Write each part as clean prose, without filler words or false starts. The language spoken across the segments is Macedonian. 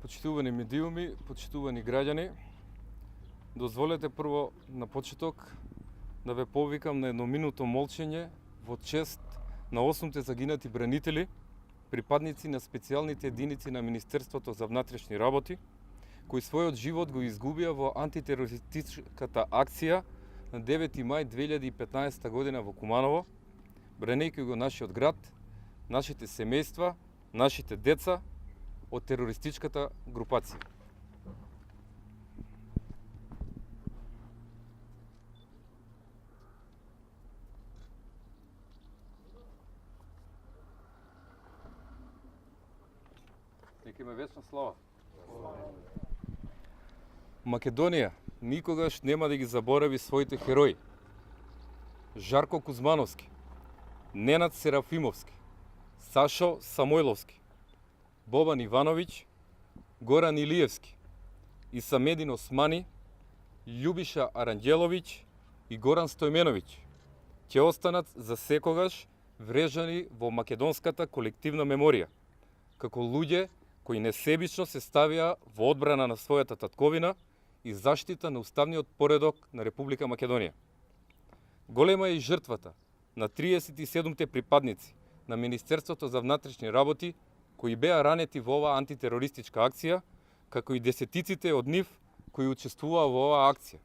Почитувани медиуми, почитувани граѓани, дозволете прво на почеток да ве повикам на едноминутно молчење во чест на 8 загинати бранители, припадници на специјалните единици на Министерството за внатрешни работи, кои својот живот го изгубија во антитерористичката акција на 9 мај 2015 година во Куманово, бранејќи го нашиот град, нашите семејства, нашите деца од терористичката групација. Нека има вечна слава. Македонија никогаш нема да ги заборави своите херои. Жарко Кузмановски, Ненад Серафимовски, Сашо Самојловски, Бобан Ивановиќ, Горан Илиевски, Исамедин Османи, Љубиша Аранđеловиќ и Горан Стојменовиќ ќе останат за секогаш врежани во македонската колективна меморија, како луѓе кои несебично се ставија во одбрана на својата татковина и заштита на уставниот поредок на Република Македонија. Голема е и жртвата на 37-те припадници на Министерството за внатрешни работи кои беа ранети во оваа антитерористичка акција, како и десетиците од нив кои учествуваа во оваа акција.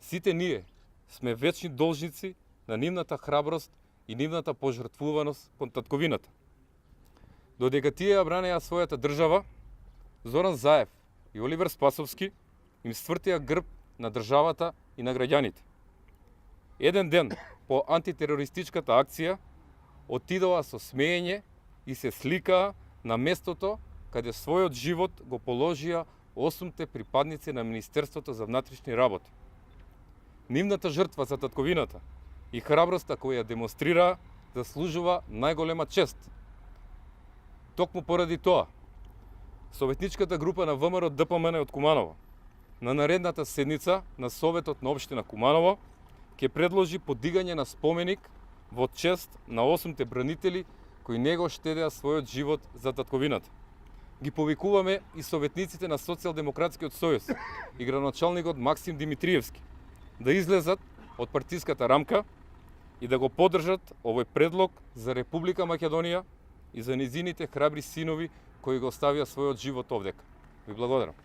Сите ние сме вечни должници на нивната храброст и нивната пожртвуваност кон татковината. Додека тие ја бранеа својата држава, Зоран Заев и Оливер Спасовски им ствртија грб на државата и на граѓаните. Еден ден по антитерористичката акција отидоа со смеење и се сликаа на местото каде својот живот го положија 8 припадници на Министерството за внатрешни работи. Нивната жртва за татковината и храброста која ја демонстрираа заслужува најголема чест. Токму поради тоа, Советничката група на ВМРО ДПМН од Куманово на наредната седница на Советот на општина Куманово ќе предложи подигање на споменик во чест на 8 бранители кои не го штедеа својот живот за татковината. Ги повикуваме и советниците на Социјалдемократскиот сојуз и градоначалникот Максим Димитриевски да излезат од партиската рамка и да го поддржат овој предлог за Република Македонија и за низините храбри синови кои го оставија својот живот овдека. Ви благодарам.